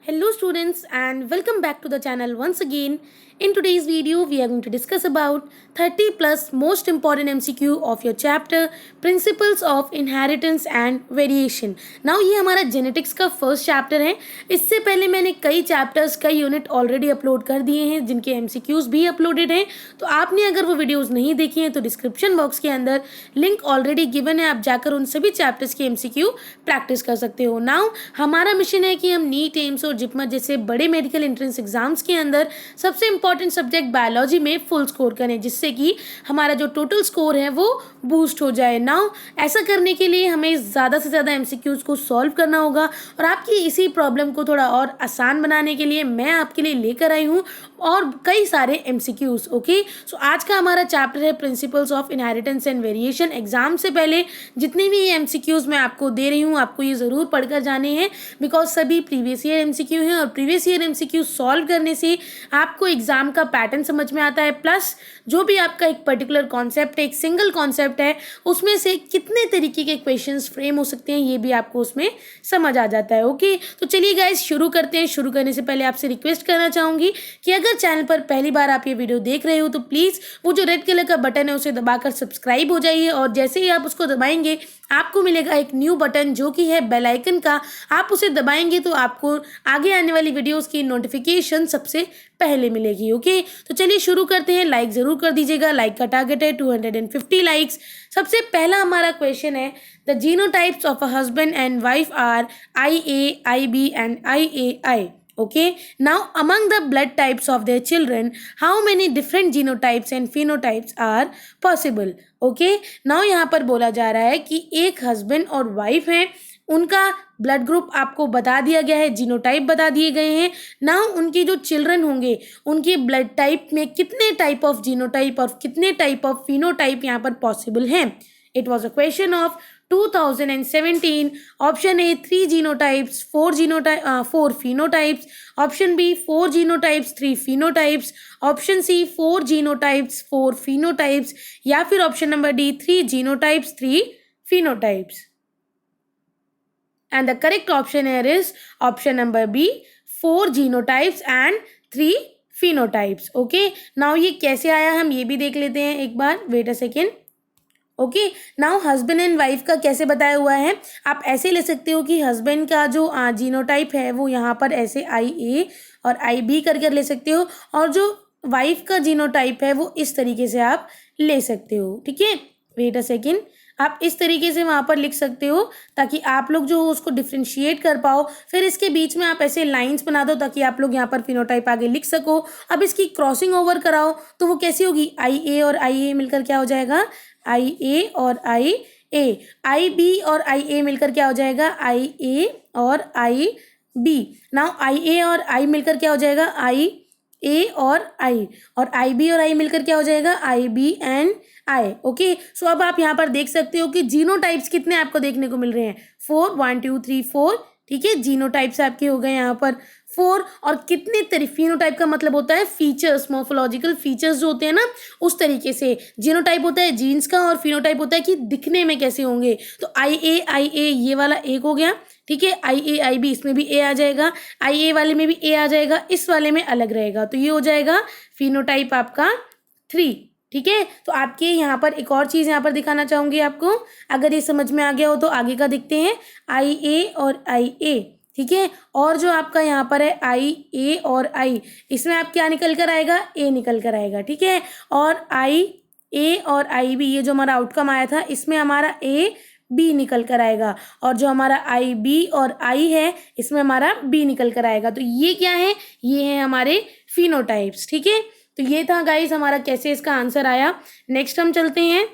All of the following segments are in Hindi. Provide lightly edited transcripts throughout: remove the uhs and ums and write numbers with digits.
Hello students and welcome back to the channel once again. In today's video we are going to discuss about 30 plus most important MCQ of your chapter Principles of Inheritance and Variation. Now ये हमारा जेनेटिक्स का फर्स्ट चैप्टर है. इससे पहले मैंने कई चैप्टर्स कई यूनिट ऑलरेडी अपलोड कर दिए हैं जिनके MCQs भी अपलोडेड हैं. तो आपने अगर वो वीडियोस नहीं देखी हैं तो डिस्क्रिप्शन बॉक्स के अंदर लिंक ऑलरेडी गिवन है, आप जाकर उन सभी चैप्टर्स के MCQ प्रैक्टिस कर सकते हो. नाउ हमारा मिशन है कि हम नीट एम्स और जिपमर जैसे बड़े मेडिकल एंट्रेंस एग्जाम्स के अंदर सबसे इंपॉर्टेंट सब्जेक्ट बायोलॉजी में फुल स्कोर करें, जिससे कि हमारा जो टोटल स्कोर है वो बूस्ट हो जाए. नाउ ऐसा करने के लिए हमें ज़्यादा से ज़्यादा एमसीक्यूज को सॉल्व करना होगा और आपकी इसी प्रॉब्लम को थोड़ा और आसान बनाने के लिए मैं आपके लिए लेकर आई हूँ और कई सारे एमसीक्यूज. ओके, सो आज का हमारा चैप्टर है principles of inheritance and variation. Exam से पहले जितने भी एमसीक्यूज मैं आपको दे रही हूँ आपको ये ज़रूर पढ़कर जाने हैं, बिकॉज सभी प्रीवियस ईयर एमसीक्यू हैं और प्रीवियस ईयर एमसीक्यू सॉल्व करने से आपको एग्जाम का पैटर्न समझ में आता है. प्लस जो भी आपका एक पर्टिकुलर कॉन्सेप्ट है, एक सिंगल कॉन्सेप्ट है, उसमें से कितने तरीके के क्वेश्चंस फ्रेम हो सकते हैं ये भी आपको उसमें समझ आ जाता है. ओके, तो चलिए गाइस शुरू करते हैं. शुरू करने से पहले आपसे रिक्वेस्ट करना चाहूँगी कि अगर चैनल पर पहली बार आप ये वीडियो देख रहे हो तो प्लीज़ वो जो रेड कलर का बटन है उसे दबाकर सब्सक्राइब हो जाइए और जैसे ही आप उसको दबाएंगे आपको मिलेगा एक न्यू बटन जो कि है बेल आइकन का. आप उसे दबाएंगे तो आपको आगे आने वाली वीडियोस की नोटिफिकेशन सबसे पहले मिलेगी. ओके, तो चलिए शुरू करते हैं. लाइक ज़रूर कर दीजिएगा, लाइक का टारगेट है 250 लाइक्स. सबसे पहला हमारा क्वेश्चन है the genotypes of a husband and wife are IA, IB and IAI. Okay, now among the blood types of their children, how many different genotypes and phenotypes are possible? Okay, now यहाँ पर बोला जा रहा है कि एक हस्बैंड और वाइफ हैं, उनका ब्लड ग्रुप आपको बता दिया गया है, जीनोटाइप बता दिए गए हैं. नाउ उनके जो चिल्ड्रन होंगे उनके ब्लड टाइप में कितने टाइप ऑफ जीनोटाइप और कितने टाइप ऑफ फिनोटाइप यहाँ पर पॉसिबल हैं. It was a question of 2017. Option A 3 genotypes, 4 phenotypes. Option B 4 genotypes, 3 phenotypes. Option C 4 genotypes, 4 phenotypes. या फिर option number D 3 genotypes, 3 phenotypes. And the correct option here is option number B 4 genotypes and 3 phenotypes. Okay, now ये कैसे आया हम ये भी देख लेते हैं एक बार. Wait a second. Okay, now husband and wife का कैसे बताया हुआ है. आप ऐसे ले सकते हो कि हस्बैंड का जो जीनोटाइप है वो यहाँ पर ऐसे IA और IB कर ले सकते हो और जो वाइफ का जीनोटाइप है वो इस तरीके से आप ले सकते हो. ठीक है, वेट अ सेकेंड. आप इस तरीके से वहाँ पर लिख सकते हो ताकि आप लोग जो उसको डिफ्रेंशिएट कर पाओ. फिर इसके बीच में आप ऐसे लाइंस बना दो ताकि आप लोग यहाँ पर फिनोटाइप आगे लिख सको. अब इसकी क्रॉसिंग ओवर कराओ तो वो कैसी होगी, IA और IA मिलकर क्या हो जाएगा, IA और IA. IB और IA मिलकर क्या हो जाएगा, IA और IB. नाउ IA और I मिलकर क्या हो जाएगा, IA और I. और IB और I मिलकर क्या हो जाएगा, IB एंड I. ओके, सो अब आप यहाँ पर देख सकते हो कि जीनोटाइप्स कितने आपको देखने को मिल रहे हैं, 4 1 2 3 4. ठीक है, जीनोटाइप्स आपके हो गए यहाँ पर 4. और कितने फिनोटाइप का मतलब होता है फीचर्स, मॉर्फोलॉजिकल फीचर्स जो होते हैं ना उस तरीके से. जीनोटाइप होता है जीन्स का और फिनोटाइप होता है कि दिखने में कैसे होंगे. तो IA ये वाला एक हो गया. ठीक है, IAIB इसमें भी A आ जाएगा, IA वाले में भी A आ जाएगा, इस वाले में अलग रहेगा. तो ये हो जाएगा फिनोटाइप आपका 3. ठीक है, तो आपके यहाँ पर एक और चीज़ यहाँ पर दिखाना चाहूँगी आपको. अगर ये समझ में आ गया हो तो आगे का देखते हैं, IA और IA. ठीक है, और जो आपका यहाँ पर है IA और I, इसमें आप क्या निकल कर आएगा, A निकल कर आएगा. ठीक है, और IA और IB ये जो हमारा आउटकम आया था इसमें हमारा AB निकल कर आएगा और जो हमारा IB और I है इसमें हमारा B निकल कर आएगा. तो ये क्या है, ये है हमारे फिनोटाइप्स. ठीक है, तो ये था गाइस हमारा कैसे इसका आंसर आया. नेक्स्ट हम चलते हैं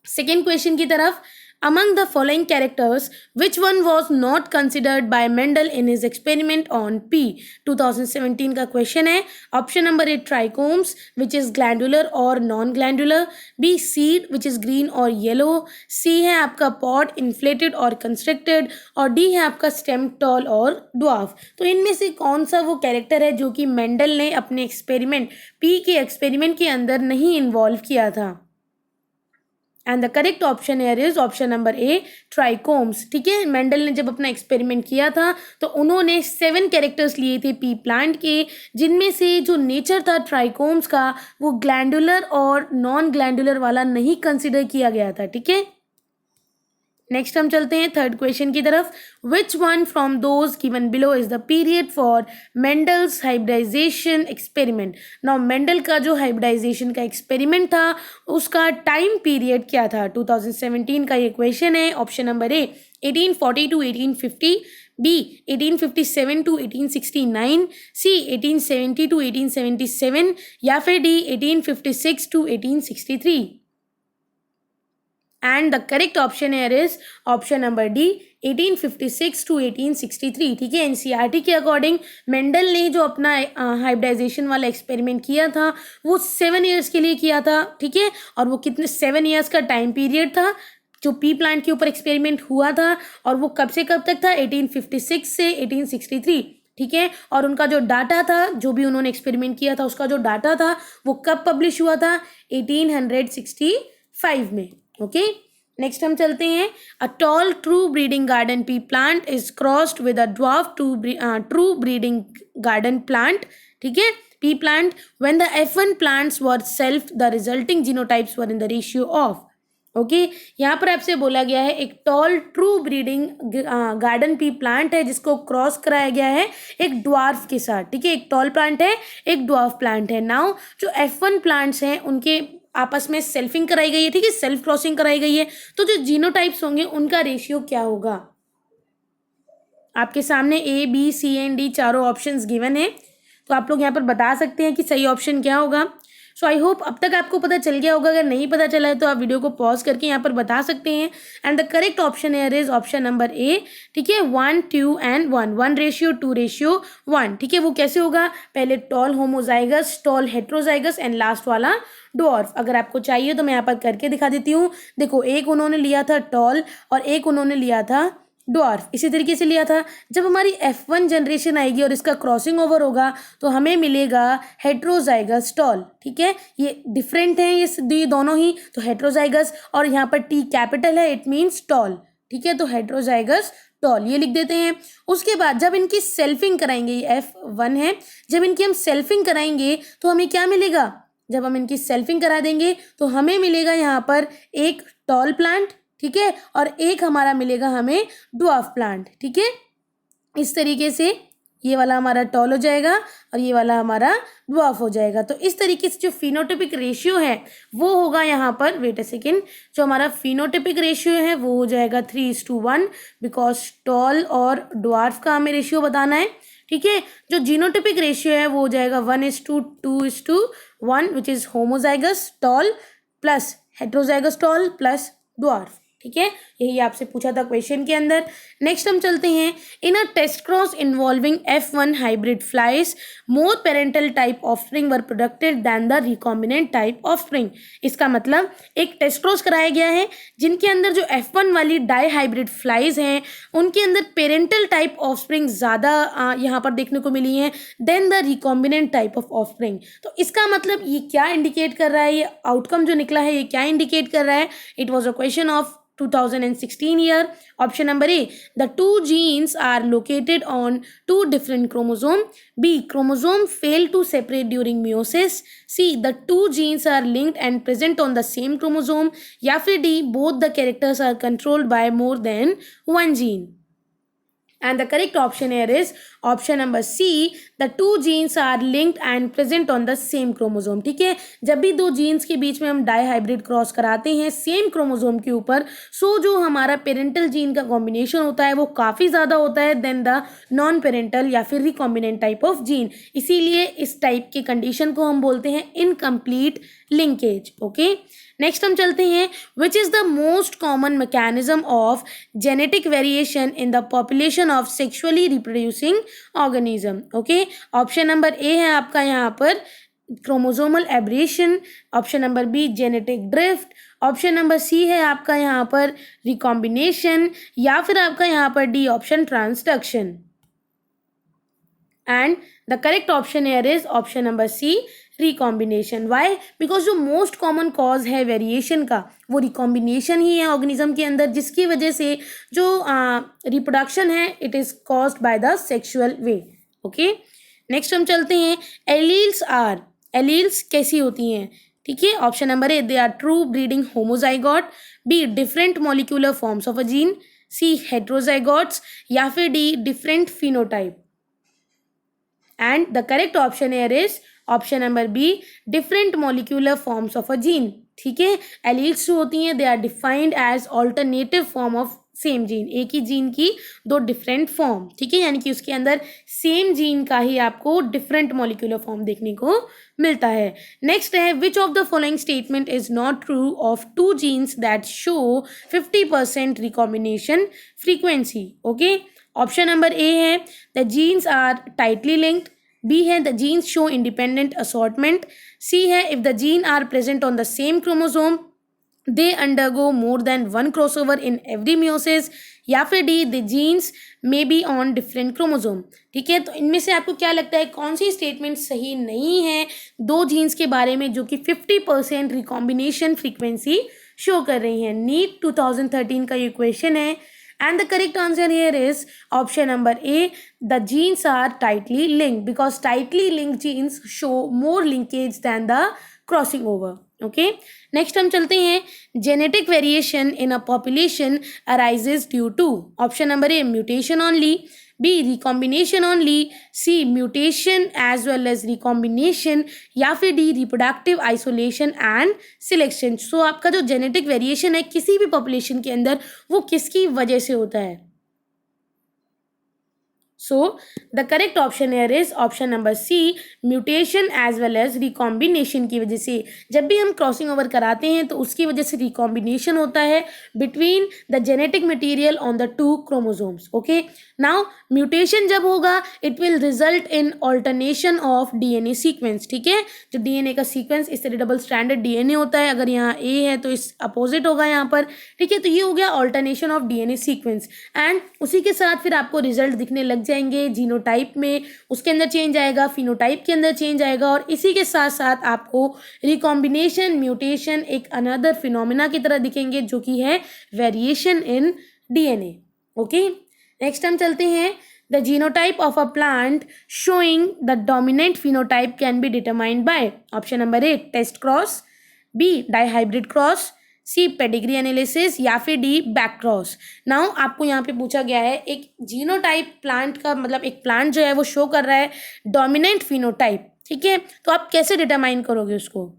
सेकेंड क्वेश्चन की तरफ. Among the following characters, which one was not considered by Mendel in his experiment on P? 2017 का क्वेश्चन है. Option number A trichomes, which is glandular or non-glandular. B seed, which is green or yellow. C है आपका pod, inflated or constricted. और D है आपका stem, tall और dwarf. तो इनमें से कौन सा वो कैरेक्टर है जो कि मेंडल ने अपने एक्सपेरिमेंट P के एक्सपेरिमेंट के अंदर नहीं इन्वॉल्व किया था. And the correct option here is option number A, trichomes. ठीक है, मेंडल ने जब अपना एक्सपेरिमेंट किया था तो उन्होंने 7 कैरेक्टर्स लिए थे पी प्लांट के, जिनमें से जो नेचर था ट्राइकोम्स का वो ग्लैंडुलर और नॉन ग्लैंडुलर वाला नहीं कंसिडर किया गया था। ठीक है, नेक्स्ट हम चलते हैं थर्ड क्वेश्चन की तरफ। Which one from those given below is the period for Mendel's hybridization experiment. Now Mendel का जो हाइब्रिडाइजेशन का एक्सपेरिमेंट था उसका टाइम पीरियड क्या था? 2017 का ये क्वेश्चन है। Option number A 1840 to 1850, B 1857 to 1869, C 1870 to 1877 या फिर D 1856 to 1863। And the correct option here is option number D 1856 to 1863। ठीक है, एनसीईआरटी के अकॉर्डिंग मेंडल ने जो अपना हाइब्रिडाइजेशन वाला एक्सपेरिमेंट किया था वो 7 ईयर्स के लिए किया था। ठीक है, और वो कितने 7 ईयर्स का टाइम पीरियड था जो पी प्लांट के ऊपर एक्सपेरिमेंट हुआ था, और वो कब से कब तक था? 1856 से 1863। ठीक है, और उनका जो डाटा था, जो भी उन्होंने एक्सपेरिमेंट किया था उसका जो डाटा था वो कब पब्लिश हुआ था? 1865 में। ओके, नेक्स्ट हम चलते हैं। A tall true breeding garden pea plant is crossed with a dwarf true breeding garden plant. ठीक है, P plant when the F1 plants were self, the resulting genotypes were in the ratio of। Okay, यहाँ पर आपसे बोला गया है एक tall true breeding garden pea plant है जिसको क्रॉस कराया गया है एक ड्वार्फ के साथ। ठीक है, एक टॉल प्लांट है, एक ड्वार्फ प्लांट है। नाउ जो F1 प्लांट्स हैं उनके आपस में सेल्फिंग कराई गई है। ठीक है, सेल्फ क्रॉसिंग कराई गई है, तो जो जीनोटाइप्स होंगे उनका रेशियो क्या होगा? आपके सामने A B C and D चारों ऑप्शंस गिवन है, तो आप लोग यहाँ पर बता सकते हैं कि सही ऑप्शन क्या होगा। सो आई होप अब तक आपको पता चल गया होगा। अगर नहीं पता चला है तो आप वीडियो को पॉज करके यहाँ पर बता सकते हैं। And the correct option here is option number ए। ठीक है, 1 2 एंड 1, 1:2:1। ठीक है, वो कैसे होगा? पहले tall homozygous, tall heterozygous and last वाला डॉर्फ। अगर आपको चाहिए तो मैं यहाँ पर करके दिखा देती हूँ। देखो, एक उन्होंने लिया था टॉल और एक उन्होंने लिया था डॉर्फ, इसी तरीके से लिया था। जब हमारी F1 जनरेशन आएगी और इसका क्रॉसिंग ओवर होगा तो हमें मिलेगा हेट्रोजाइगस टॉल। ठीक है, ये डिफरेंट हैं ये दोनों ही, तो हेट्रोजाइगस, और यहाँ पर T कैपिटल है, इट मीन्स टॉल। ठीक है, तो हेट्रोजाइगस टॉल ये लिख देते हैं। उसके बाद जब इनकी सेल्फिंग कराएंगे, ये F1 है, जब इनकी हम सेल्फिंग कराएंगे तो हमें क्या मिलेगा? जब हम इनकी सेल्फिंग करा देंगे तो हमें मिलेगा यहाँ पर एक टॉल प्लांट। ठीक है, और एक हमारा मिलेगा हमें ड्वार्फ प्लांट। ठीक है, इस तरीके से ये वाला हमारा टॉल हो जाएगा और ये वाला हमारा ड्वार्फ हो जाएगा। तो इस तरीके से जो फिनोटिपिक रेशियो है वो होगा यहाँ पर, वेट अ सेकेंड, जो हमारा फिनोटिपिक रेशियो है वो हो जाएगा 3:1, बिकॉज टॉल और ड्वार्फ का हमें रेशियो बताना है। ठीक है, जो जीनोटिपिक रेशियो है वो हो जाएगा 1:2:1, which is homozygous tall plus heterozygous tall plus dwarf. ठीक है, यही आपसे पूछा था क्वेश्चन के अंदर। नेक्स्ट हम चलते हैं। In a test cross involving F1 hybrid flies, more parental type offspring were produced than the recombinant type offspring. इसका मतलब एक टेस्ट क्रॉस कराया गया है जिनके अंदर जो F1 वाली डाई हाइब्रिड फ्लाइज हैं उनके अंदर पेरेंटल टाइप ऑफस्प्रिंग ज़्यादा यहाँ पर देखने को मिली हैं then the recombinant type of offspring. तो इसका मतलब ये क्या इंडिकेट कर रहा है, ये आउटकम जो निकला है ये क्या इंडिकेट कर रहा है? It was a question of 2016 year. Option number A, the two genes are located on two different chromosomes. B, chromosome fail to separate during meiosis. C, the two genes are linked and present on the same chromosome. या फिर D, both the characters are controlled by more than one gene. And the correct option here is option number C, the two genes are linked and present on the same chromosome. ठीक है, जब भी दो जीन्स के बीच में हम डाई हाइब्रिड क्रॉस कराते हैं सेम क्रोमोसोम के ऊपर, सो जो हमारा पेरेंटल जीन का कॉम्बिनेशन होता है वो काफ़ी ज़्यादा होता है देन द नॉन पेरेंटल या फिर रिकॉम्बिनेंट टाइप ऑफ जीन। इसीलिए इस टाइप के कंडीशन को हम बोलते हैं इनकम्प्लीट लिंकेज। ओके, नेक्स्ट हम चलते हैं। Which is the most common mechanism of genetic variation in the population of sexually reproducing organism. Okay, option number A है आपका यहाँ पर chromosomal aberration, option number B genetic drift, option number C है आपका यहाँ पर रिकॉम्बिनेशन, या फिर आपका यहाँ पर D option transduction. And the correct option here is option number C, recombination. Why? Because जो मोस्ट कॉमन कॉज है वेरिएशन का वो रिकॉम्बिनेशन ही है ऑर्गेनिज्म के अंदर, जिसकी वजह से जो रिप्रोडक्शन है it is caused by the sexual way. Okay, next हम चलते हैं. एलील्स कैसी होती हैं? ठीक है, option number A, they are true breeding homozygote. B, different molecular forms of a gene. C, heterozygotes. या फिर D, different phenotype. And the correct option here is option number B, different molecular forms of a gene. ठीक है, एलील्स जो होती हैं they are defined as alternative form of same gene. एक ही जीन की दो डिफरेंट फॉर्म. ठीक है, यानी कि उसके अंदर सेम जीन का ही आपको डिफरेंट मॉलिक्यूलर फॉर्म देखने को मिलता है. नेक्स्ट है, which of the following statement is not true of two genes that show 50% recombination frequency. Okay, option number A है the genes are tightly linked. B है the genes show independent assortment. C है if the gene are present on the same chromosome they undergo more than one crossover in every meiosis. या फिर D, the genes may be on different chromosome. ठीक है, तो इनमें से आपको क्या लगता है कौन सी स्टेटमेंट सही नहीं है दो जीन्स के बारे में जो कि 50% रिकॉम्बिनेशन फ्रीक्वेंसी शो कर रही हैं? नीट 2013 का ये क्वेश्चन है. And the correct answer here is option number A. The genes are tightly linked because tightly linked genes show more linkage than the crossing over. Okay. Next हम चलते हैं. Genetic variation in a population arises due to option number A, mutation only. B, recombination only. C, mutation as well as recombination. या फिर D, reproductive isolation and selection. So आपका जो जेनेटिक वेरिएशन है किसी भी पॉपुलेशन के अंदर वो किसकी वजह से होता है? So the correct option here is option number C, mutation as well as recombination की वजह से. जब भी हम क्रॉसिंग ओवर कराते हैं तो उसकी वजह से रिकॉम्बिनेशन होता है between the genetic material on the two chromosomes. Okay, now mutation जब होगा it will result in alternation of DNA sequence. ठीक है, जो DNA का सीक्वेंस इस तरह डबल स्ट्रैंडेड DNA होता है, अगर यहाँ A है तो इस अपोजिट होगा यहाँ पर. ठीक है, तो ये हो गया alternation of DNA sequence. And उसी के साथ फिर आपको रिजल्ट दिखने लग जाएंगे जीनोटाइप में, उसके अंदर चेंज आएगा, फिनोटाइप के अंदर चेंज आएगा, और इसी के साथ साथ आपको रिकॉम्बिनेशन, म्यूटेशन एक अनदर फिनोमिना की तरह दिखेंगे जो कि है variation in DNA. Okay, next हम चलते हैं. The genotype of a plant showing the dominant phenotype can be determined by option number A, test cross. B, dihybrid cross. C, pedigree analysis. या फिर D, back cross. Now आपको यहाँ पे पूछा गया है एक जीनोटाइप प्लांट का, मतलब एक प्लांट जो है वो शो कर रहा है डोमिनेंट फिनोटाइप. ठीक है, तो आप कैसे डिटरमाइन करोगे उसको?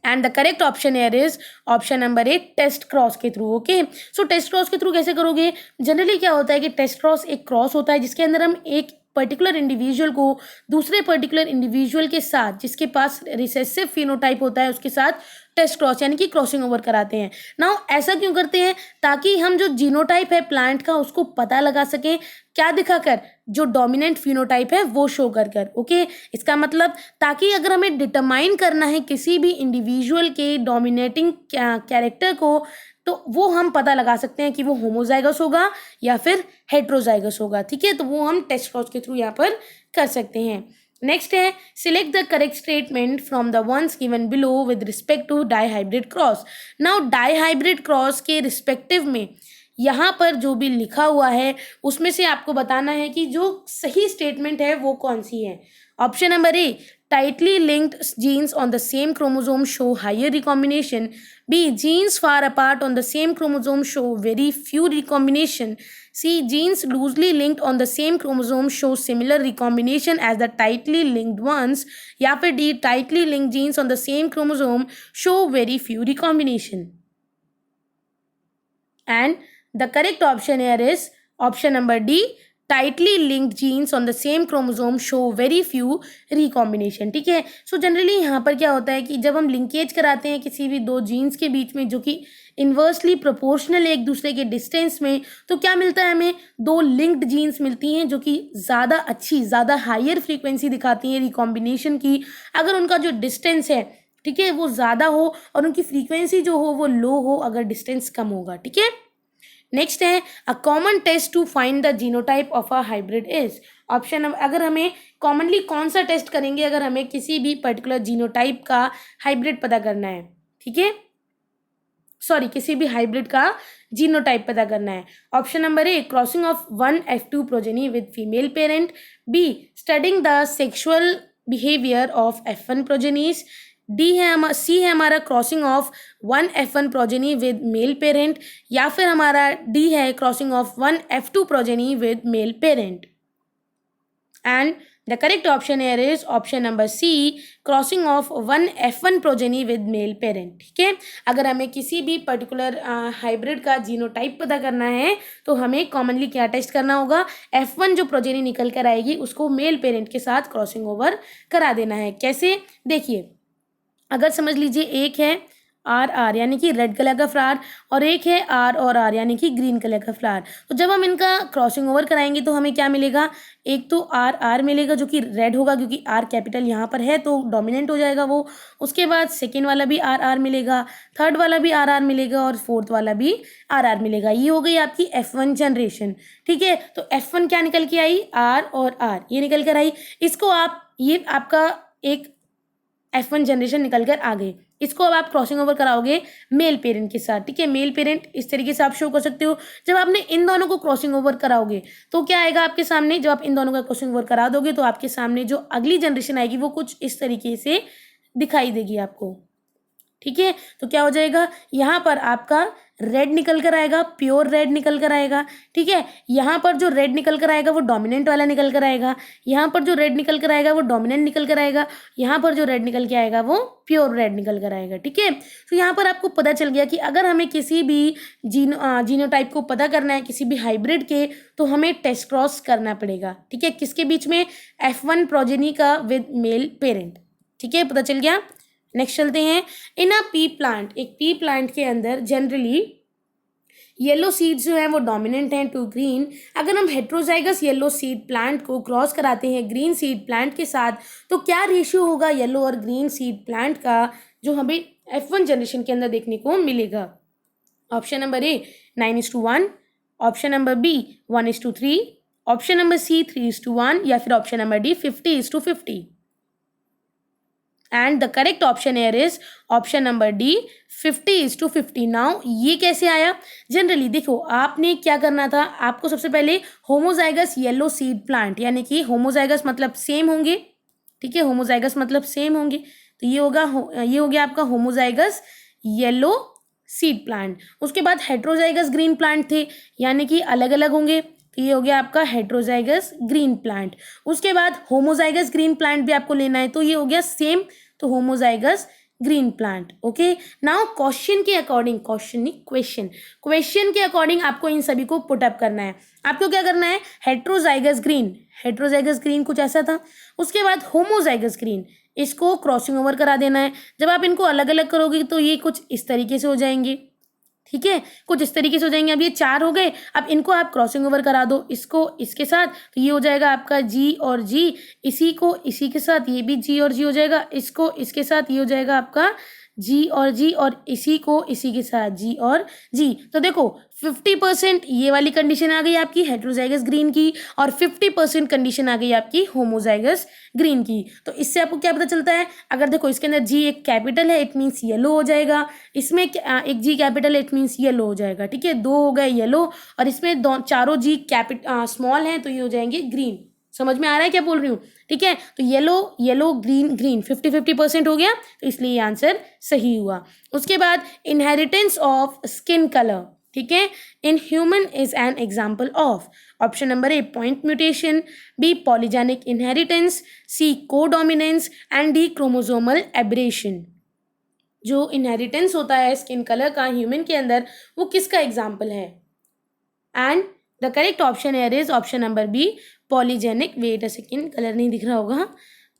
And the correct option here is option number A, test cross के थ्रू. ओके, सो टेस्ट क्रॉस के थ्रू कैसे करोगे? जनरली क्या होता है कि टेस्ट क्रॉस एक क्रॉस होता है जिसके अंदर हम एक पर्टिकुलर इंडिविजुअल को दूसरे पर्टिकुलर इंडिविजुअल के साथ जिसके पास रिसेसिव फिनोटाइप होता है उसके साथ टेस्ट क्रॉस यानी कि क्रॉसिंग ओवर कराते हैं. नाउ ऐसा क्यों करते हैं? ताकि हम जो जीनोटाइप है प्लांट का उसको पता लगा सकें. क्या दिखाकर? जो डोमिनेंट फिनोटाइप है वो शो कर कर. ओके, इसका मतलब ताकि अगर हमें डिटरमाइन करना है किसी भी इंडिविजुअल के डोमिनेटिंग कैरेक्टर को तो वो हम पता लगा सकते हैं कि वो होमोजाइगस होगा या फिर हेट्रोजाइगस होगा. ठीक है, तो वो हम टेस्ट क्रॉस के थ्रू यहाँ पर कर सकते हैं. नेक्स्ट है, select the correct statement from the ones given below with respect to dihybrid cross. Now dihybrid cross के रिस्पेक्टिव में यहाँ पर जो भी लिखा हुआ है उसमें से आपको बताना है कि जो सही स्टेटमेंट है वो कौन सी है. Option number A, tightly linked genes on the same chromosome show higher recombination. B, genes far apart on the same chromosome show very few recombination. C, genes loosely linked on the same chromosome show similar recombination as the tightly linked ones. या फिर D, tightly linked genes on the same chromosome show very few recombination. And the correct option here is option number D, tightly linked genes on the same chromosome show very few recombination. ठीक है, सो जनरली यहाँ पर क्या होता है कि जब हम लिंकेज कराते हैं किसी भी दो जीन्स के बीच में जो कि इन्वर्सली प्रोपोर्शनल एक दूसरे के डिस्टेंस में, तो क्या मिलता है हमें? दो लिंक्ड जीन्स मिलती हैं जो कि ज़्यादा अच्छी, ज़्यादा हायर फ्रीक्वेंसी दिखाती हैं रिकॉम्बिनेशन की. अगर उनका जो डिस्टेंस है, ठीक है, वो ज़्यादा हो और उनकी फ्रीक्वेंसी जो हो वो लो हो अगर डिस्टेंस कम होगा. ठीक है, नेक्स्ट है a common test to find the genotype of a hybrid is. Option अगर हमें कॉमनली कौन सा टेस्ट करेंगे अगर हमें किसी भी पर्टिकुलर जीनोटाइप का हाइब्रिड पता करना है, ठीक है, सॉरी किसी भी हाइब्रिड का जीनोटाइप पता करना है। Option number A crossing of 1F2 progeny with female parent, B studying the sexual behaviour of F1 progenies, C है हमारा crossing of 1F1 progeny with male parent, या फिर हमारा डी है crossing of 1F2 progeny with male parent. And the correct option here is option number C crossing of 1F1 progeny with male parent. ठीक है, अगर हमें किसी भी पर्टिकुलर हाइब्रिड का जीनोटाइप पता करना है तो हमें कॉमनली क्या टेस्ट करना होगा, F1 जो प्रोजेनी निकल कर आएगी उसको मेल पेरेंट के साथ क्रॉसिंग ओवर करा देना है। कैसे, देखिए अगर समझ लीजिए एक है आर यानी कि रेड कलर का फ्लावर और एक है आर यानी कि ग्रीन कलर का फ्लावर, तो जब हम इनका क्रॉसिंग ओवर कराएंगे तो हमें क्या मिलेगा, एक तो आर मिलेगा जो कि रेड होगा क्योंकि आर कैपिटल यहाँ पर है तो डोमिनेंट हो जाएगा वो। उसके बाद सेकेंड वाला भी आर मिलेगा, थर्ड वाला भी आर मिलेगा और फोर्थ वाला भी आर मिलेगा। ये हो गई आपकी F1 जनरेशन। ठीक है, तो F1 क्या निकल के आई, आर ये निकल कर आई। इसको आप, ये आपका एक F1 जनरेशन निकल कर आ गई। इसको अब आप क्रॉसिंग ओवर कराओगे मेल पेरेंट के साथ। ठीक है, मेल पेरेंट इस तरीके से आप शो कर सकते हो। जब आपने इन दोनों को क्रॉसिंग ओवर कराओगे तो क्या आएगा आपके सामने, जब आप इन दोनों का क्रॉसिंग ओवर करा दोगे तो आपके सामने जो अगली जनरेशन आएगी वो कुछ इस तरीके से दिखाई देगी आपको। ठीक है, तो क्या हो जाएगा, यहाँ पर आपका रेड निकल कर आएगा, प्योर रेड निकल कर आएगा। ठीक है, यहाँ पर जो रेड निकल कर आएगा वो डोमिनेंट वाला निकल कर आएगा, यहाँ पर जो रेड निकल कर आएगा वो डोमिनेंट निकल कर आएगा, यहाँ पर जो रेड निकल के आएगा वो प्योर रेड निकल कर आएगा। ठीक है, तो यहाँ पर आपको पता चल गया कि अगर हमें किसी भी जीनोटाइप को पता करना है किसी भी हाइब्रिड के, तो हमें टेस्ट क्रॉस करना पड़ेगा। ठीक है, किसके बीच में, F1 प्रोजेनी का विद मेल पेरेंट। ठीक है, पता चल गया। नेक्स्ट चलते हैं, इन अ पी प्लांट, एक पी प्लांट के अंदर जनरली येलो सीड्स जो हैं वो डोमिनेंट हैं टू ग्रीन। अगर हम हेट्रोजाइगस येलो सीड प्लांट को क्रॉस कराते हैं ग्रीन सीड प्लांट के साथ तो क्या रेशियो होगा येलो और ग्रीन सीड प्लांट का जो हमें F1 जनरेशन के अंदर देखने को मिलेगा। Option number A 9:1, option number B 1:3, option number C 3:1 या फिर option number D 50:50। And the correct option here is option number D 50:50। Now ये कैसे आया, जनरली देखो आपने क्या करना था, आपको सबसे पहले होमोजाइगस येलो सीड प्लांट, यानी कि होमोजाइगस मतलब सेम होंगे। ठीक है, होमोजाइगस मतलब सेम होंगे, तो ये होगा ये हो गया आपका होमोजाइगस येलो सीड प्लांट। उसके बाद हेट्रोजाइगस ग्रीन प्लांट थे, यानी कि अलग अलग होंगे, तो ये हो गया आपका हेट्रोजाइगस ग्रीन प्लांट। उसके बाद होमोजाइगस ग्रीन प्लांट भी आपको लेना है, तो ये हो गया सेम, तो homozygous green plant. Okay, now question के अकॉर्डिंग, क्वेश्चन नहीं क्वेश्चन के अकॉर्डिंग आपको इन सभी को पुट अप करना है। आपको क्या करना है, हेट्रोजाइगस ग्रीन कुछ ऐसा था। उसके बाद होमोजाइगस ग्रीन, इसको क्रॉसिंग ओवर करा देना है। जब आप इनको अलग अलग करोगे तो ये कुछ इस तरीके से हो जाएंगे। ठीक है, कुछ इस तरीके से हो जाएंगे। अब ये 4 हो गए, अब इनको आप क्रॉसिंग ओवर करा दो इसको इसके साथ, तो ये हो जाएगा आपका G और G, इसी को इसी के साथ ये भी G और G हो जाएगा, इसको इसके साथ ये हो जाएगा आपका G और G, और इसी को इसी के साथ G और G। तो देखो 50% ये वाली कंडीशन आ गई आपकी हेट्रोजाइगस ग्रीन की और 50% कंडीशन आ गई आपकी होमोजाइगस ग्रीन की। तो इससे आपको क्या पता चलता है, अगर देखो इसके अंदर G एक कैपिटल है, इट मीन्स येलो हो जाएगा, इसमें एक G कैपिटल है, इट मीन्स येलो हो जाएगा। ठीक है, 2 हो गए येलो और इसमें चारों G स्मॉल हैं, तो ये हो जाएंगे ग्रीन। समझ में आ रहा है क्या बोल रही हूँ। ठीक है, तो येलो ग्रीन 50-50% हो गया, तो इसलिए ये आंसर सही हुआ। उसके बाद इनहेरिटेंस ऑफ स्किन कलर, ठीक है, in human is an example of, option number A point mutation, B polygenic inheritance, C codominance and D chromosomal aberration. जो इनहेरिटेंस होता है स्किन कलर का ह्यूमन के अंदर वो किसका एग्जाम्पल है, and the correct option here is option number B polygenic, wait a second colour नहीं दिख रहा होगा,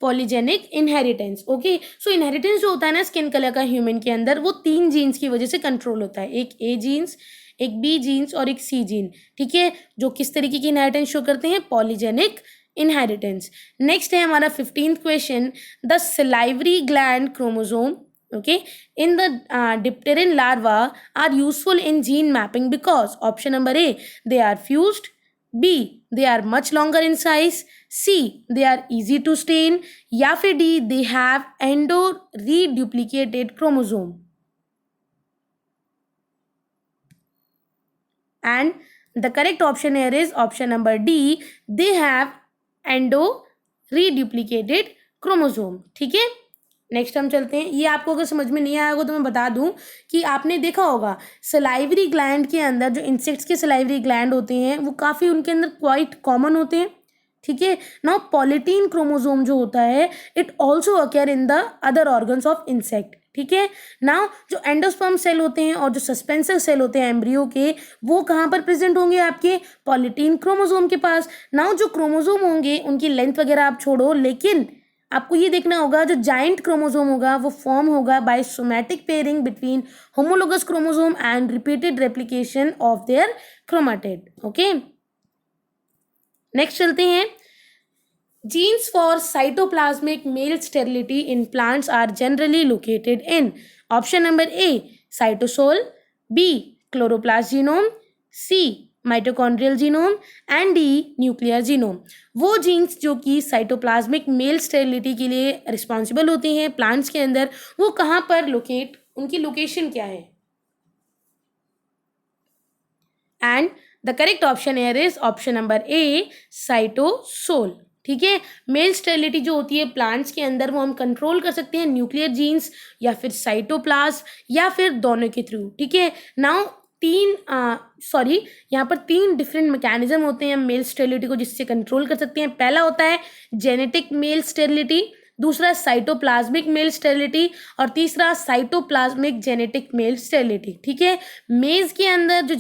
polygenic inheritance. Okay, so inheritance जो होता है ना स्किन कलर का ह्यूमन के अंदर वो 3 जीन्स की वजह से कंट्रोल होता है, एक ए जीन्स, एक बी जीन्स और एक सी जीन। ठीक है, जो किस तरीके की इनहेरिटेंस शो करते हैं, पॉलीजेनिक इनहेरिटेंस। नेक्स्ट है हमारा 15th question, the salivary gland chromosome Okay, in the dipteran larva are useful in gene mapping because option number A, they are fused, B, they are much longer in size, C, they are easy to stain, या फिर D, they have endo reduplicated chromosome. And the correct option here is option number D, they have endo reduplicated chromosome. ठीक है, नेक्स्ट हम चलते हैं। ये आपको अगर समझ में नहीं आया होगा तो मैं बता दूं कि आपने देखा होगा सलाइवरी ग्लैंड के अंदर जो इंसेक्ट्स के सलाइवरी ग्लैंड होते हैं वो काफ़ी उनके अंदर क्वाइट कॉमन होते हैं। ठीक है, नाउ पॉलिटीन क्रोमोसोम जो होता है it also occur in the other organs of insect. ठीक है, नाउ जो एंडोस्पर्म सेल होते हैं और जो सस्पेंसर सेल होते हैं एम्ब्रियो के, वो कहाँ पर प्रेजेंट होंगे? आपके पॉलिटीन क्रोमोसोम के पास। नाउ जो क्रोमोसोम होंगे उनकी लेंथ वगैरह आप छोड़ो, लेकिन आपको ये देखना होगा जो जाइंट क्रोमोसोम होगा वो फॉर्म होगा by somatic pairing between homologous chromosome and repeated replication of their chromatid. Okay, next चलते हैं। Genes for cytoplasmic male sterility in plants are generally located in option number A cytosol, B chloroplast genome, C mitochondrial genome and D nuclear genome. वो जीन्स जो कि साइटोप्लाज्मिक मेल स्टेरिलिटी के लिए रिस्पॉन्सिबल होती हैं प्लांट्स के अंदर, वो कहाँ पर लोकेट, उनकी लोकेशन क्या है? And the correct option here is option number A cytosol. ठीक है, मेल स्टेरिलिटी जो होती है प्लांट्स के अंदर वो हम कंट्रोल कर सकते हैं न्यूक्लियर जीन्स या फिर साइटोप्लाज्म या फिर दोनों के थ्रू। ठीक है, नाउ यहाँ पर तीन डिफरेंट मैकेनिज्म होते हैं मेल स्टेरिलिटी को जिससे कंट्रोल कर सकते हैं। पहला होता है जेनेटिक मेल स्टेरिलिटी, दूसरा साइटोप्लाज्मिक मेल स्टेरिलिटी और तीसरा साइटोप्लाज्मिक जेनेटिक मेल स्टेरिलिटी। ठीक है, मेज के अंदर जो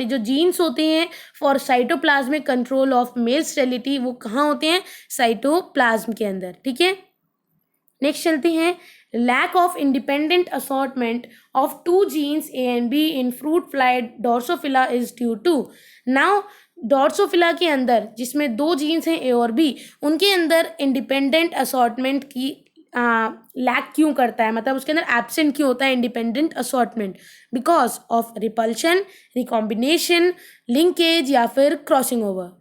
जो जीन्स होते हैं for cytoplasmic control of male sterility वो कहाँ होते हैं? साइटोप्लाज्म के अंदर। ठीक है, नेक्स्ट चलते हैं। Lack of independent assortment of two genes A and B in fruit fly Drosophila is due to. Now Drosophila के अंदर जिसमें दो जीन्स हैं ए और बी, उनके अंदर इंडिपेंडेंट असॉर्टमेंट की लैक क्यों करता है, मतलब उसके अंदर एब्सेंट क्यों होता है independent assortment? Because of repulsion, recombination, linkage या फिर crossing over.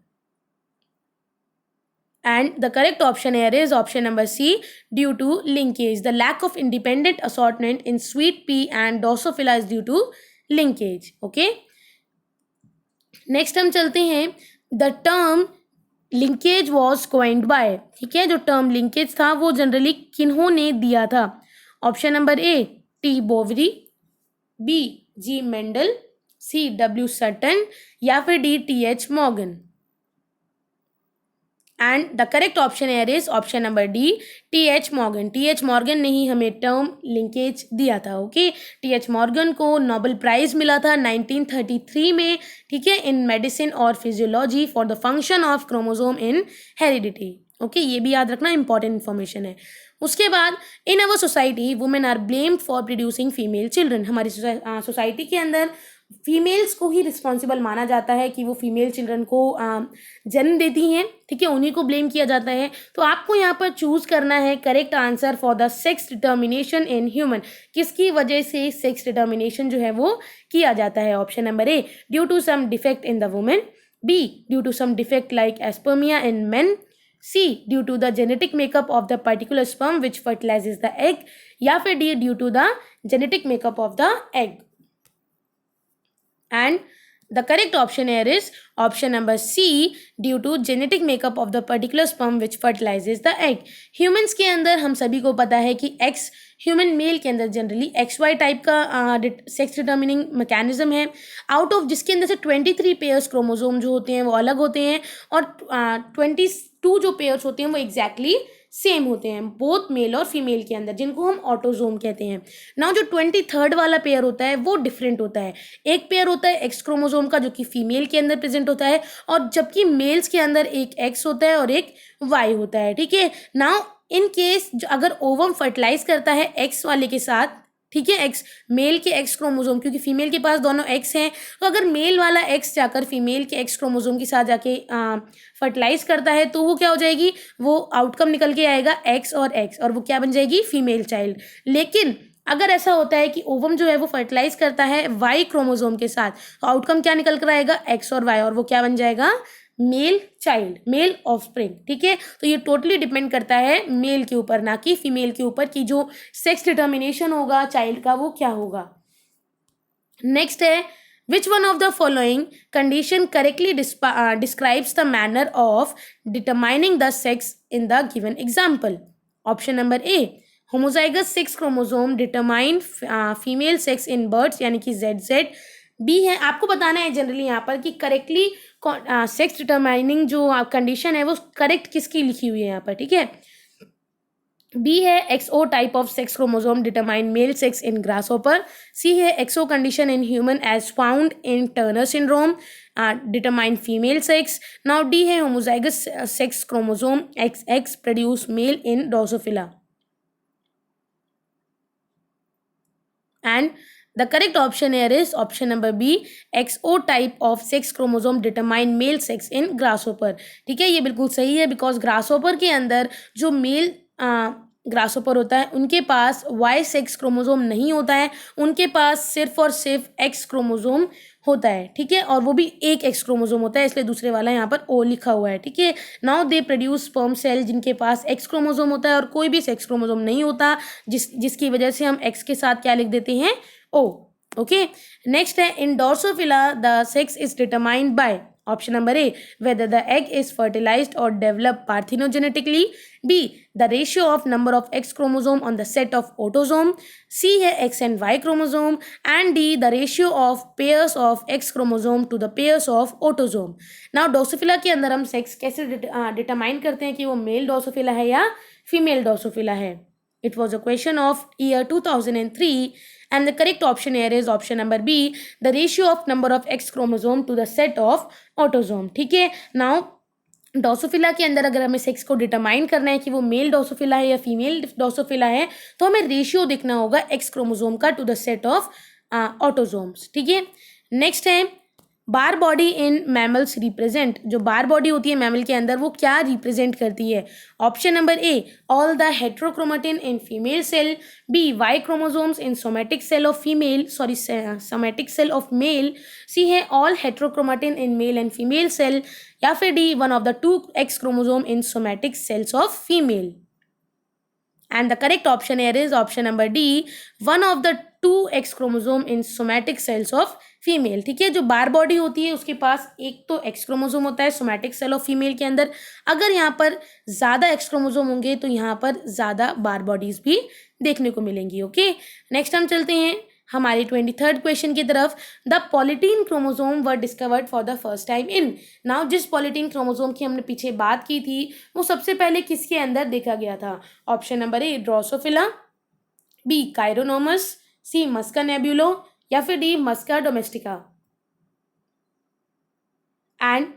And the correct option here is option number C, due to linkage. The lack of independent assortment in sweet pea and Drosophila is due to linkage. Okay. Next हम चलते हैं। The term linkage was coined by, ठीक है, जो term linkage था वो जनरली किन्होंने दिया था? Option number A T Boveri, B G Mendel, C W Sutton या फिर D T H Morgan. And the correct option here is option number D T H Morgan. T H Morgan ने ही हमें टर्म लिंकेज दिया था। ओके, टी एच मॉर्गन को नोबेल प्राइज मिला था 1933 में। ठीक है, इन मेडिसिन और physiology for the function of chromosome in heredity. Okay, ये भी याद रखना, इंपॉर्टेंट इन्फॉर्मेशन है। उसके बाद in our society women are blamed for producing female children. हमारी सोसाइटी के अंदर फीमेल्स को ही रिस्पॉन्सिबल माना जाता है कि वो फीमेल चिल्ड्रन को जन्म देती हैं। ठीक है, उन्हीं को ब्लेम किया जाता है। तो आपको यहाँ पर चूज करना है correct answer for the sex determination in human. किसकी वजह से सेक्स डिटर्मिनेशन जो है वो किया जाता है? Option number A due to some defect in the women, B due to some defect like aspermia in men, C due to the genetic makeup of the particular sperm which fertilizes the egg, या फिर D due to the genetic makeup of the egg. And the correct option here is option number C, due to genetic makeup of the particular sperm which fertilizes the egg. Humans के अंदर हम सभी को पता है कि X ह्यूमन मेल के अंदर जनरली XY टाइप का सेक्स डिटर्मिनिंग मैकेनिज्म है, आउट ऑफ जिसके अंदर से 23 पेयर्स क्रोमोसोम जो होते हैं वो अलग होते हैं और 22 जो पेयर्स होते हैं वो एग्जैक्टली सेम होते हैं बोथ मेल और फीमेल के अंदर, जिनको हम ऑटोजोम कहते हैं। नाउ जो 23rd वाला पेयर होता है वो डिफरेंट होता है। एक पेयर होता है एक्स क्रोमोसोम का जो कि फीमेल के अंदर प्रेजेंट होता है, और जबकि मेल्स के अंदर एक एक्स होता है और एक वाई होता है। ठीक है, नाउ इन केस अगर ओवम फर्टिलाइज करता है एक्स वाले के साथ, ठीक है, एक्स मेल के एक्स क्रोमोसोम, क्योंकि फीमेल के पास दोनों एक्स हैं, तो अगर मेल वाला एक्स जाकर फीमेल के एक्स क्रोमोसोम के साथ जाके फर्टिलाइज करता है तो वो क्या हो जाएगी, वो आउटकम निकल के आएगा एक्स, और वो क्या बन जाएगी, फीमेल चाइल्ड। लेकिन अगर ऐसा होता है कि ओवम जो है वो फर्टिलाइज करता है वाई क्रोमोसोम के साथ, तो आउटकम क्या निकल कर आएगा, एक्स और वाई, और वो क्या बन जाएगा, मेल चाइल्ड, मेल ऑफस्प्रिंग। ठीक है, तो ये टोटली डिपेंड करता है मेल के ऊपर, ना कि फीमेल के ऊपर, कि जो सेक्स डिटर्मिनेशन होगा चाइल्ड का वो क्या होगा। नेक्स्ट है, which one of the following condition correctly describes the manner of determining the sex in the given example? Option number A, homozygous 6 chromosome determine female sex in birds, यानी कि ZZ। बी है, आपको बताना है जनरली यहाँ पर कि करेक्टली सेक्स डिटरमाइनिंग जो कंडीशन है वो करेक्ट किसकी लिखी हुई है यहाँ पर। ठीक है, बी है XO type of sex chromosome determine male sex in grasshopper. C है XO condition in human as found in Turner syndrome determine female sex. Now D है homozygous sex chromosome X X produce male in Drosophila. And the correct option here is option number B, XO type of sex chromosome determine male sex in grasshopper। ठीक है, ये बिल्कुल सही है, बिकॉज ग्रासहोपर के अंदर जो मेल ग्रासहोपर होता है उनके पास वाई सेक्स क्रोमोसोम नहीं होता है, उनके पास सिर्फ और सिर्फ एक्स क्रोमोसोम होता है। ठीक है, और वो भी एक एक्स क्रोमोसोम होता है, इसलिए दूसरे वाला यहाँ पर ओ लिखा हुआ है। ठीक है, now they produce sperm cell जिनके पास एक्स क्रोमोसोम होता है और कोई भी सेक्स क्रोमोसोम नहीं होता, जिसकी वजह से हम एक्स के साथ क्या लिख देते हैं, ओ। ओके, नेक्स्ट है, in Drosophila the sex is determined by option number A, whether the egg is fertilized or developed parthenogenetically, B, the ratio of number of X chromosome on the set of autosome, C है X and Y chromosome, and D, the ratio of pairs of X chromosome to the pairs of autosome। Now drosophila के अंदर हम सेक्स कैसे डिटरमाइन करते हैं कि वो मेल डोसोफिला है या फीमेल डोसोफिला है। It was a question of year 2003 and the correct option here is option number B, the ratio of number of X chromosome to the set of autosome। ठीक है, नाउ डोसोफिला के अंदर अगर हमें सेक्स को डिटरमाइन करना है कि वो मेल डोसोफिला है या फीमेल डोसोफिला है, तो हमें रेशियो देखना होगा एक्स क्रोमोसोम का to the set of autosomes. ठीक है, नेक्स्ट है, Barr body in mammals represent, जो बार बॉडी होती है मैमल के अंदर वो क्या रिप्रेजेंट करती है। Option number A, all the heterochromatin in female cell, B, Y chromosomes in somatic cell of female, sorry somatic cell of male, C है all heterochromatin in male and female cell, या फिर D, one of the 2 X chromosome in somatic cells of female. And the correct option here is option number D, one of the 2 X chromosome in somatic cells of female। ठीक है, जो बार बॉडी होती है उसके पास एक तो एक्स क्रोमोसोम होता है सोमैटिक सेल ऑफ फीमेल के अंदर, अगर यहाँ पर ज़्यादा एक्स क्रोमोसोम होंगे तो यहाँ पर ज़्यादा बार बॉडीज भी देखने को मिलेंगी। ओके, नेक्स्ट हम चलते हैं हमारे 23rd क्वेश्चन की तरफ। The polytene chromosome were discovered for the first time in. Now जिस पॉलिटीन क्रोमोसोम की हमने पीछे बात की थी वो सबसे पहले किसके अंदर देखा गया था। Option number A, Drosophila, B, Chironomus, C, Musca nebulo, या फिर D, Musca domestica. And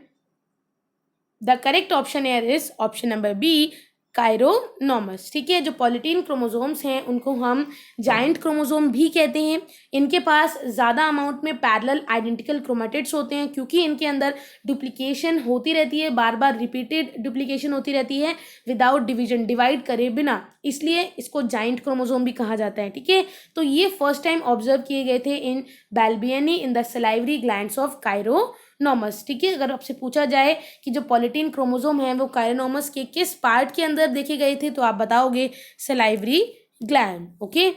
the correct option here is option number B, Chironomus. ठीक है, जो पॉलिटीन क्रोमोसोम्स हैं उनको हम जाइंट क्रोमोसोम भी कहते हैं। इनके पास ज़्यादा अमाउंट में पैरेलल आइडेंटिकल क्रोमेटिड्स होते हैं, क्योंकि इनके अंदर डुप्लीकेशन होती रहती है, बार बार रिपीटेड डुप्लीकेशन होती रहती है विदाउट डिवीजन, डिवाइड करे बिना, इसलिए इसको जाइंट क्रोमोसोम भी कहा जाता है। ठीक है, तो ये फर्स्ट टाइम ऑब्जर्व किए गए थे in Balbiani in the salivary glands of Chironomus. ठीक है, अगर आपसे पूछा जाए कि जो पॉलिटीन क्रोमोसोम है वो काइरोनोमस के किस पार्ट के अंदर देखे गए थे तो आप बताओगे सलाइवरी ग्लैंड। ओके,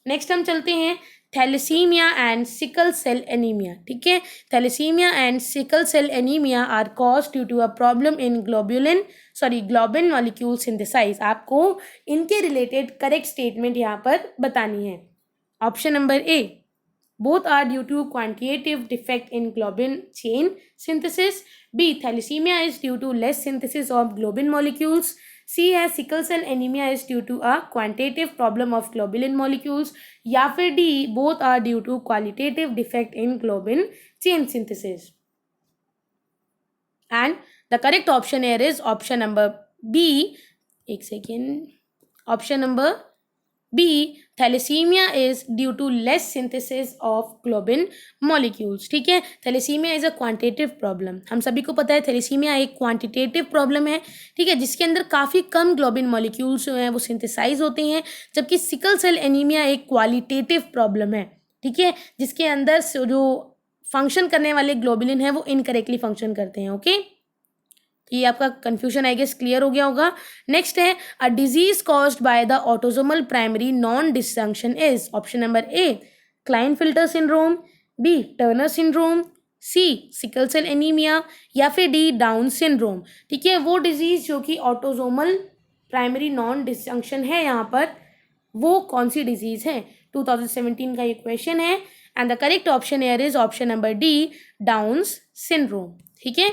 नेक्स्ट हम चलते हैं thalassaemia and sickle cell anaemia. ठीक है, thalassaemia and sickle cell anaemia are caused due to a problem in globin molecule synthesize. आपको इनके रिलेटेड करेक्ट स्टेटमेंट यहाँ पर बतानी है। Option number A, both are due to quantitative defect in globin chain synthesis, B, thalassemia is due to less synthesis of globin molecules, C है sickle cell anemia is due to a quantitative problem of globulin molecules, या फिर D, both are due to qualitative defect in globin chain synthesis। and the correct option here is option number B, एक second, option number B thalassaemia is due to less synthesis of globin molecules. ठीक है, thalassaemia is a quantitative problem. हम सभी को पता है थैलेसीमिया एक क्वांटिटेटिव प्रॉब्लम है, ठीक है, जिसके अंदर काफ़ी कम ग्लोबिन मॉलिक्यूल्स जो हैं वो सिंथेसाइज होते हैं, जबकि सिकल सेल एनीमिया एक क्वालिटेटिव प्रॉब्लम है, ठीक है, जिसके अंदर जो फंक्शन करने वाले ग्लोबुलिन है वो इनकरेक्टली फंक्शन करते हैं। ओके, ये आपका कंफ्यूजन आई गेस क्लियर हो गया होगा। नेक्स्ट है a disease caused by the autosomal primary non disjunction is option number A Klinefelter syndrome, B Turner syndrome, C sickle cell anaemia या फिर डी डाउन सिंड्रोम। ठीक है, वो डिजीज जो कि ऑटोसोमल प्राइमरी नॉन डिसजंक्शन है यहाँ पर, वो कौन सी डिजीज है? 2017 का ये क्वेश्चन है and the correct option air is option number D downs syndrome. ठीक है,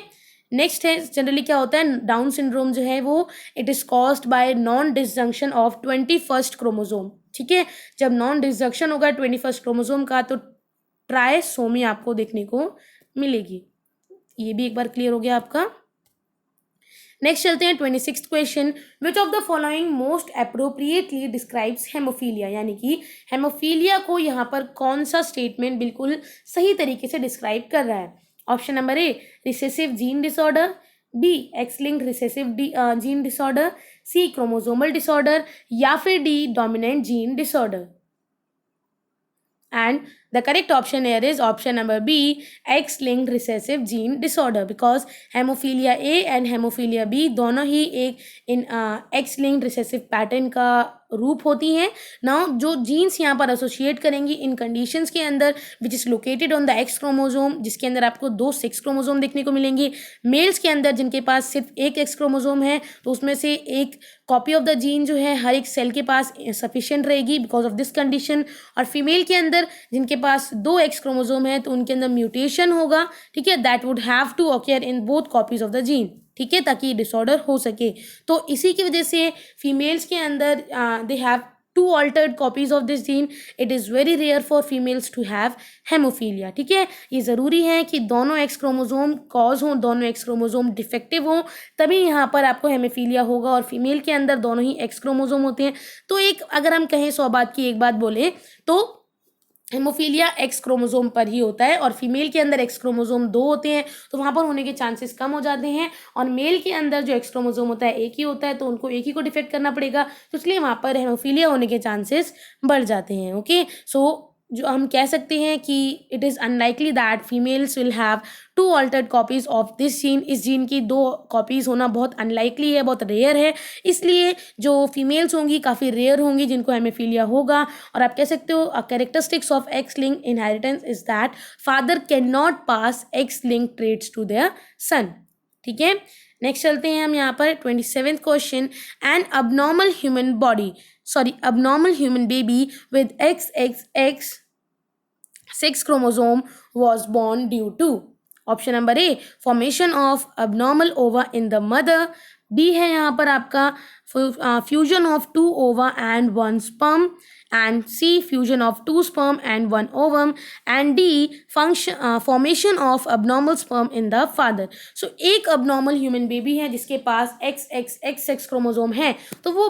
नेक्स्ट है जनरली क्या होता है डाउन सिंड्रोम जो है वो it is caused bye non disjunction of 21st chromosome. ठीक है, जब नॉन डिसजंक्शन होगा 21st क्रोमोसोम का तो ट्राइसोमी आपको देखने को मिलेगी। ये भी एक बार क्लियर हो गया आपका। नेक्स्ट चलते हैं 26th question, which of the following most appropriately describes haemophilia, यानी कि हेमोफीलिया को यहाँ पर कौन सा स्टेटमेंट बिल्कुल सही तरीके से डिस्क्राइब कर रहा है? Option number A recessive gene disorder, B X linked recessive gene disorder, C chromosomal disorder या फिर D dominant gene disorder. And the correct option here is option number B, X-linked recessive gene disorder, because haemophilia A and haemophilia B दोनों ही एक इन X-linked recessive पैटर्न का रूप होती हैं। नाउ जो जीन्स यहाँ पर एसोसिएट करेंगी इन कंडीशंस के अंदर which is located on the x chromosome, जिसके अंदर आपको 2 सेक्स क्रोमोजोम देखने को मिलेंगे। मेल्स के अंदर जिनके पास सिर्फ एक एक्स क्रोमोजोम है तो उसमें से एक कॉपी ऑफ द जीन जो है हर एक सेल के पास सफिशिएंट रहेगी बिकॉज ऑफ दिस कंडीशन। और फीमेल के अंदर जिनके पास 2 एक्स क्रोमोजोम है तो उनके अंदर म्यूटेशन होगा, ठीक है, that would have to occur in both copies of the gene, ठीक है, ताकि डिसऑर्डर हो सके। तो इसी की वजह से फीमेल्स के अंदर they have 2 altered copies of this gene. It is very rare for females to have hemophilia. ठीक है, ये ज़रूरी है कि दोनों एक्स क्रोमोजोम कॉज हों, दोनों एक्स क्रोमोजोम डिफेक्टिव हों, तभी यहाँ पर आपको हेमोफीलिया होगा। और फीमेल के अंदर दोनों ही एक्स क्रोमोजोम होते हैं। तो एक अगर हम कहें 100 बात की एक बात बोले तो हेमोफीलिया एक्स क्रोमोसोम पर ही होता है, और फीमेल के अंदर एक्स क्रोमोसोम 2 होते हैं तो वहाँ पर होने के चांसेस कम हो जाते हैं। और मेल के अंदर जो एक्स क्रोमोसोम होता है एक ही होता है तो उनको एक ही को डिफेक्ट करना पड़ेगा, तो इसलिए वहाँ पर हेमोफीलिया होने के चांसेस बढ़ जाते हैं। ओके, सो जो हम कह सकते हैं कि it is unlikely that females will have 2 altered copies of this gene. इस जीन की 2 कॉपीज़ होना बहुत अनलाइकली है, बहुत रेयर है, इसलिए जो फीमेल्स होंगी काफ़ी रेयर होंगी जिनको हेमोफीलिया होगा। और आप कह सकते हो characteristics of X link inheritance is that father can not pass X link traits to their son. ठीक है, नेक्स्ट चलते हैं हम यहाँ पर 27th question, an abnormal human baby with XXX 6 chromosome was born due to option number A formation of abnormal ova in the mother, B है यहाँ पर आपका fusion of 2 ova and 1 sperm, and C fusion of 2 sperm and 1 ovum, and D formation of abnormal sperm in the father. So एक abnormal human baby है जिसके पास XXX सेक्स क्रोमोसोम है, तो वो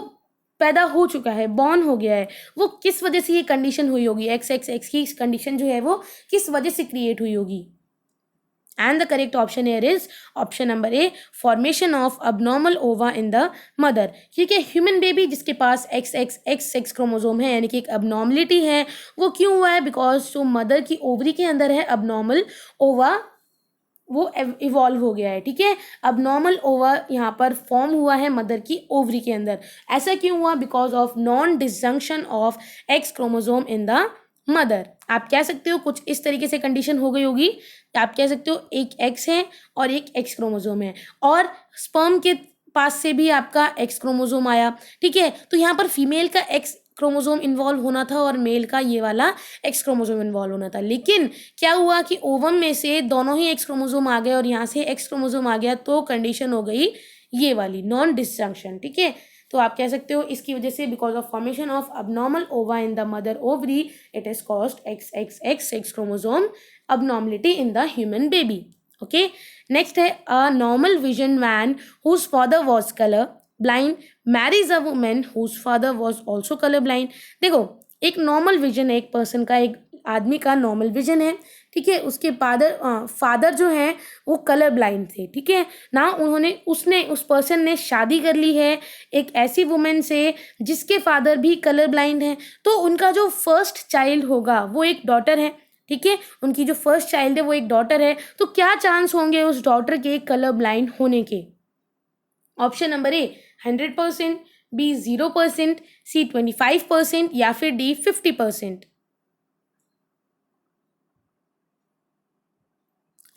पैदा हो चुका है, बॉर्न हो गया है। वो किस वजह से ये कंडीशन हुई होगी, XXX की कंडीशन जो है वो किस वजह से क्रिएट हुई होगी? And the correct option here is option number A, formation of abnormal ova in the mother। क्योंकि ह्यूमन बेबी जिसके पास XXX सेक्स क्रोमोसोम है यानी कि एक abnormality है, वो क्यों हुआ है? बिकॉज जो मदर की ओवरी के अंदर है abnormal ova वो इवॉल्व हो गया है। ठीक है, abnormal ova यहाँ पर फॉर्म हुआ है मदर की ओवरी के अंदर। ऐसा क्यों हुआ? Because of non disjunction of x chromosome in the mother. आप कह सकते हो कुछ इस तरीके से कंडीशन हो गई होगी, आप कह सकते हो एक एक्स है और एक एक्स क्रोमोसोम है और स्पर्म के पास से भी आपका एक्स क्रोमोसोम आया। ठीक है, तो यहाँ पर फीमेल का एक्स क्रोमोसोम इन्वॉल्व होना था और मेल का ये वाला एक्स क्रोमोसोम इन्वॉल्व होना था। लेकिन क्या हुआ कि ओवम में से दोनों ही एक्स क्रोमोसोम आ गए और यहाँ से एक्स क्रोमोसोम आ गया, तो कंडीशन हो गई ये वाली नॉन डिसजंक्शन। ठीक है, तो आप कह सकते हो इसकी वजह से because of formation of abnormal ova in the mother ovary it has caused XXX sex chromosome abnormality in the human baby. Okay, next है a normal vision man whose father was color, blind marries a woman whose father was also color blind. देखो, एक नॉर्मल विजन है, एक पर्सन का, एक आदमी का नॉर्मल विजन है, ठीक है, उसके फादर जो है वो कलर ब्लाइंड थे, ठीक है ना, उस पर्सन ने शादी कर ली है एक ऐसी वुमेन से जिसके फादर भी कलर ब्लाइंड हैं, तो उनका जो फर्स्ट चाइल्ड होगा वो एक डॉटर है, ठीक है, उनकी जो फर्स्ट चाइल्ड है वो एक डॉटर है, तो क्या चांस होंगे उस डॉटर के कलर ब्लाइंड होने के? Option number A 100%, B 0%, C 25% या फिर D 50%।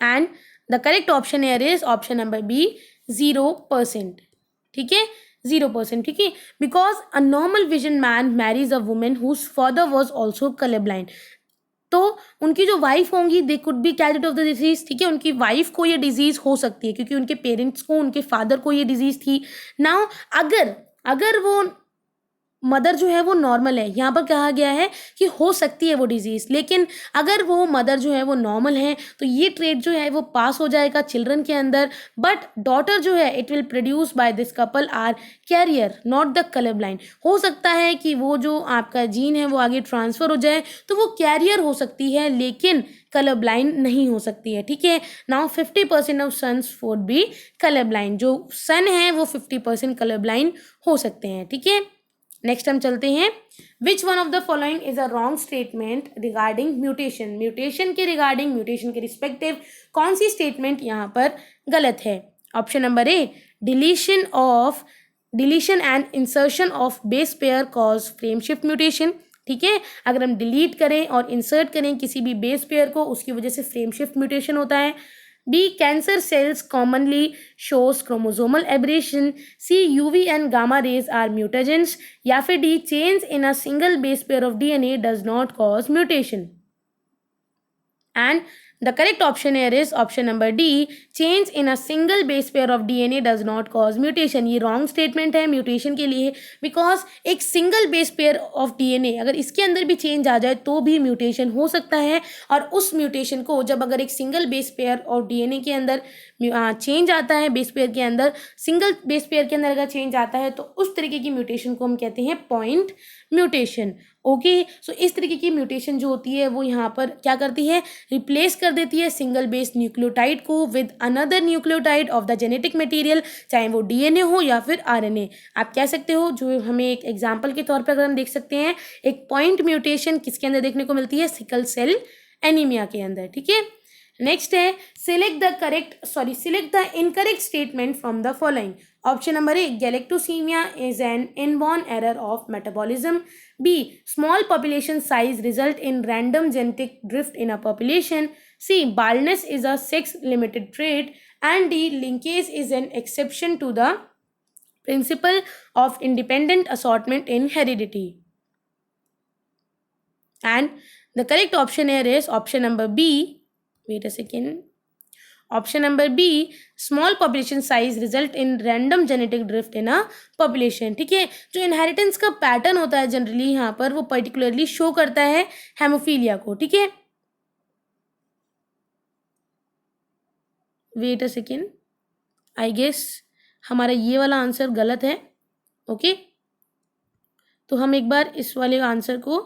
And the correct option here is option number B 0%, ठीक है, 0%, ठीक है, because a normal vision man marries a woman whose father was also colour blind, तो उनकी जो वाइफ होंगी they could be carried of the disease, ठीक है, उनकी वाइफ को ये डिजीज हो सकती है क्योंकि उनके पेरेंट्स को, उनके फादर को ये डिजीज थी। नाउ अगर वो मदर जो है वो नॉर्मल है, यहाँ पर कहा गया है कि हो सकती है वो डिजीज, लेकिन अगर वो मदर जो है वो नॉर्मल है तो ये ट्रेट जो है वो पास हो जाएगा चिल्ड्रन के अंदर, बट डॉटर जो है it will produce by this couple are carrier not the colour blind. हो सकता है कि वो जो आपका जीन है वो आगे ट्रांसफर हो जाए तो वो कैरियर हो सकती है लेकिन कलर ब्लाइंड नहीं हो सकती है, ठीक है। Now 50% of sons would be colour blind, जो सन है वो 50% कलर ब्लाइंड हो सकते हैं, ठीक है। नेक्स्ट हम चलते हैं, which one of the following is a wrong statement regarding mutation, mutation के रिगार्डिंग, म्यूटेशन के रिस्पेक्टिव कौन सी स्टेटमेंट यहाँ पर गलत है? Option number A deletion and insertion of base pair cause frame shift mutation, ठीक है, अगर हम डिलीट करें और इंसर्ट करें किसी भी बेस पेयर को उसकी वजह से फ्रेम शिफ्ट म्यूटेशन होता है। B. Cancer cells commonly shows chromosomal aberration. C. UV and gamma rays are mutagens. या फिर D. Change in a single base pair of DNA does not cause mutation. And the correct option here is option number D. Change in a single base pair of DNA does not cause mutation. ये wrong statement है mutation के लिए, because एक single base pair of DNA अगर इसके अंदर भी change आ जाए तो भी mutation हो सकता है, और उस mutation को जब अगर एक single base pair of DNA के अंदर change आता है, base pair के अंदर, single base pair के अंदर अगर change आता है तो उस तरीके की mutation को हम कहते हैं point mutation। ओके, सो इस तरीके की म्यूटेशन जो होती है वो यहाँ पर क्या करती है, रिप्लेस कर देती है सिंगल बेस न्यूक्लियोटाइड को with another nucleotide of the genetic material, चाहे वो डीएनए हो या फिर आरएनए, आप कह सकते हो। जो हमें एक एग्जांपल के तौर पर अगर हम देख सकते हैं, एक पॉइंट म्यूटेशन किसके अंदर देखने को मिलती है, सिकल सेल एनीमिया के अंदर, ठीक है। नेक्स्ट है, select the incorrect statement from the following. Option number A galactosemia is an inborn error of metabolism. B small population size result in random genetic drift in a population. C baldness is a sex limited trait. And D linkage is an exception to the principle of independent assortment in heredity. And the correct option here is option number B. Wait a second. Option number B, small population size result in random genetic drift in a population, ठीक है। जो इनहेरिटेंस का पैटर्न होता है जनरली यहाँ पर वो पर्टिकुलरली शो करता है हेमोफीलिया को, ठीक है। Wait a second, I guess हमारा ये वाला आंसर गलत है, ओके, तो हम एक बार इस वाले आंसर को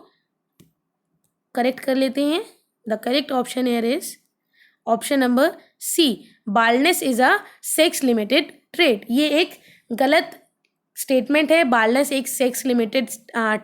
करेक्ट कर लेते हैं। The correct option here is option number C, baldness is a sex limited trait. ये एक गलत स्टेटमेंट है, बाल्डनेस एक सेक्स लिमिटेड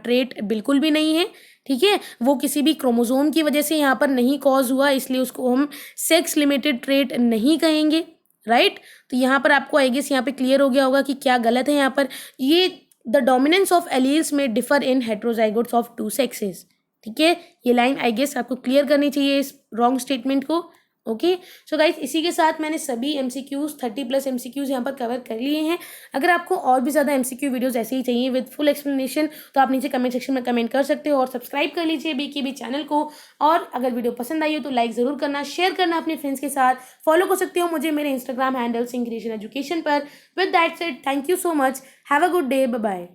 ट्रेट बिल्कुल भी नहीं है, ठीक है। वो किसी भी क्रोमोसोम की वजह से यहाँ पर नहीं कॉज हुआ, इसलिए उसको हम सेक्स लिमिटेड ट्रेट नहीं कहेंगे, राइट। तो यहाँ पर आपको आई गेस यहाँ पे क्लियर हो गया होगा कि क्या गलत है यहाँ पर। ये द डोमिनेंस ऑफ एलील्स में differ in heterozygotes of two sexes, ठीक है। ये लाइन आई गेस आपको क्लियर करनी चाहिए इस रॉन्ग स्टेटमेंट को, ओके। सो गाइस, इसी के साथ मैंने सभी MCQs 30+ MCQs यहाँ पर कवर कर लिए हैं। अगर आपको और भी ज़्यादा MCQ वीडियोस ऐसे ही चाहिए विद फुल एक्सप्लेनेशन तो आप नीचे कमेंट सेक्शन में कमेंट कर सकते हो, और सब्सक्राइब कर लीजिए BKB चैनल को। और अगर वीडियो पसंद आई हो तो लाइक ज़रूर करना, शेयर करना अपने फ्रेंड्स के साथ, फॉलो कर सकते हो मुझे मेरे Instagram handle Singh creation education पर। With that said, thank you so much, have a good day, bye bye.